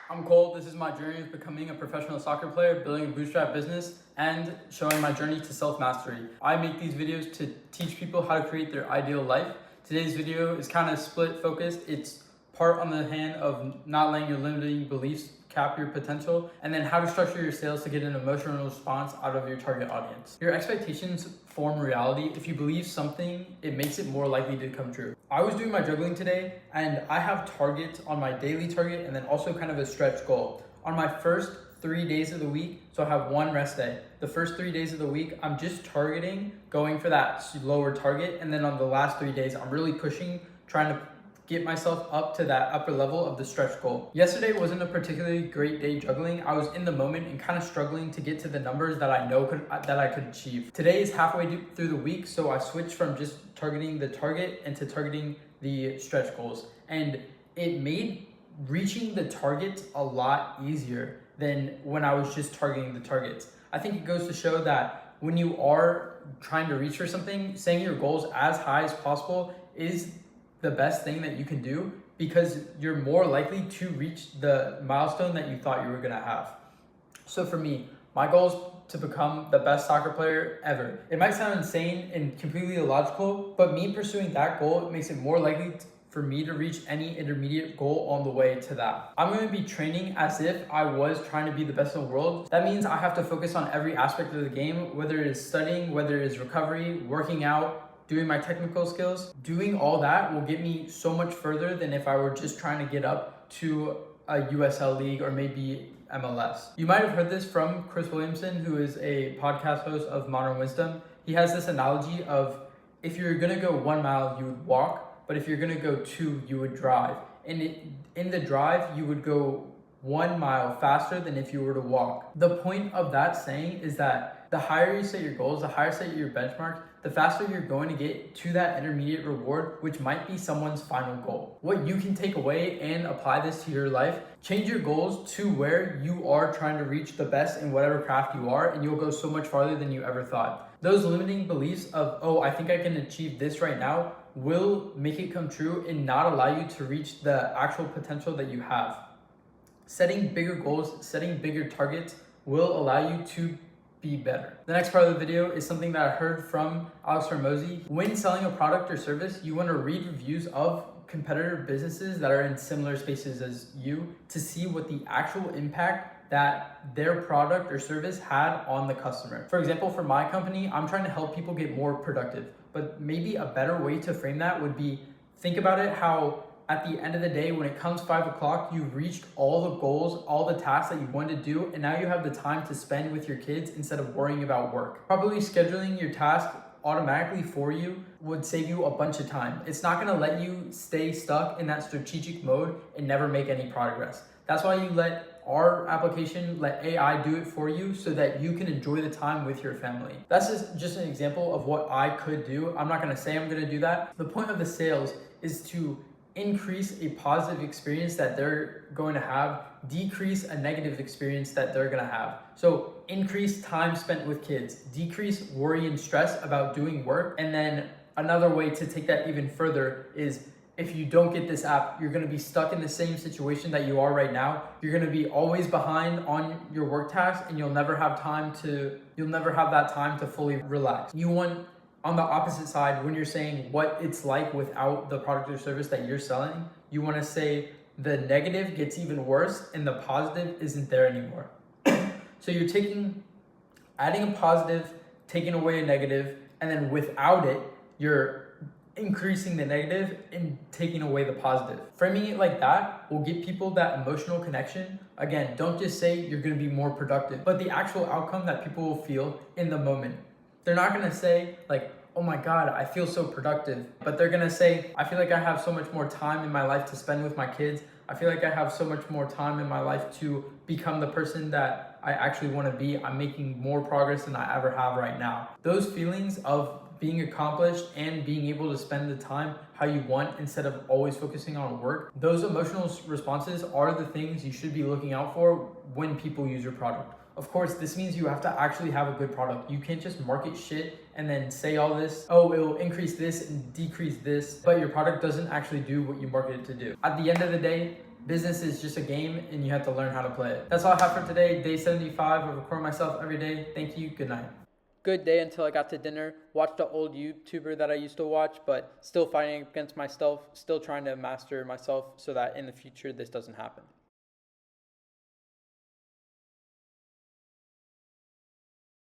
I'm Cole. This is my journey of becoming a professional soccer player, building a bootstrap business, and showing my journey to self-mastery. I make these videos to teach people how to create their ideal life. Today's video is kind of split focused. It's part on the hand of not letting your limiting beliefs cap your potential, and then how to structure your sales to get an emotional response out of your target audience. Your expectations form reality. If you believe something, it makes it more likely to come true. I was doing my juggling today, and I have targets on my daily target and then also kind of a stretch goal. On my first 3 days of the week, so I have one rest day. The first 3 days of the week, I'm just targeting going for that lower target, and then on the last 3 days, I'm really pushing, trying to get myself up to that upper level of the stretch goal. Yesterday wasn't a particularly great day juggling. I was in the moment and kind of struggling to get to the numbers that I know that I could achieve. Today is halfway through the week, so I switched from just targeting the target into targeting the stretch goals. And it made reaching the targets a lot easier than when I was just targeting the targets. I think it goes to show that when you are trying to reach for something, setting your goals as high as possible is the best thing that you can do, because you're more likely to reach the milestone that you thought you were gonna have. So for me, my goal is to become the best soccer player ever. It might sound insane and completely illogical, but me pursuing that goal makes it more likely for me to reach any intermediate goal on the way to that. I'm going to be training as if I was trying to be the best in the world. That means I have to focus on every aspect of the game, whether it is studying, whether it is recovery, working out, doing my technical skills. Doing all that will get me so much further than if I were just trying to get up to a USL league or maybe MLS. You might have heard this from Chris Williamson, who is a podcast host of Modern Wisdom. He has this analogy of, if you're gonna go 1 mile, you would walk, but if you're gonna go 2, you would drive. And in the drive, you would go 1 mile faster than if you were to walk. The point of that saying is that the higher you set your goals, the higher set your benchmarks, the faster you're going to get to that intermediate reward, which might be someone's final goal. What you can take away and apply this to your life, change your goals to where you are trying to reach the best in whatever craft you are, and you'll go so much farther than you ever thought. Those limiting beliefs of, oh, I think I can achieve this right now, will make it come true and not allow you to reach the actual potential that you have. Setting bigger goals, setting bigger targets will allow you to be better. The next part of the video is something that I heard from Alex Hormozy. When selling a product or service, you want to read reviews of competitor businesses that are in similar spaces as you to see what the actual impact that their product or service had on the customer. For example, for my company, I'm trying to help people get more productive, but maybe a better way to frame that would be, think about it how at the end of the day, when it comes 5 o'clock, you've reached all the goals, all the tasks that you wanted to do, and now you have the time to spend with your kids instead of worrying about work. Probably scheduling your task automatically for you would save you a bunch of time. It's not gonna let you stay stuck in that strategic mode and never make any progress. That's why you let our application, let AI do it for you so that you can enjoy the time with your family. That's just an example of what I could do. I'm not gonna say I'm gonna do that. The point of the sales is to increase a positive experience that they're going to have, decrease a negative experience that they're going to have. So increase time spent with kids, decrease worry and stress about doing work. And then another way to take that even further is, if you don't get this app, you're going to be stuck in the same situation that you are right now. You're going to be always behind on your work tasks, and you'll never have that time to fully relax. You want, on the opposite side, when you're saying what it's like without the product or service that you're selling, you want to say the negative gets even worse and the positive isn't there anymore. So you're adding a positive, taking away a negative, and then without it, you're increasing the negative and taking away the positive. Framing it like that will get people that emotional connection. Again, don't just say you're going to be more productive, but the actual outcome that people will feel in the moment. They're not gonna say like, oh my God, I feel so productive. But they're gonna say, I feel like I have so much more time in my life to spend with my kids. I feel like I have so much more time in my life to become the person that I actually wanna be. I'm making more progress than I ever have right now. Those feelings of being accomplished and being able to spend the time how you want instead of always focusing on work, those emotional responses are the things you should be looking out for when people use your product. Of course, this means you have to actually have a good product. You can't just market shit and then say all this, oh, it will increase this and decrease this, but your product doesn't actually do what you market it to do. At the end of the day, Business is just a game and you have to learn how to play it. That's all I have for today. Day 75 of Record Myself Every Day. Thank you. Good night. Good day until I got to dinner. Watched an old YouTuber that I used to watch, but still fighting against myself, still trying to master myself so that in the future this doesn't happen.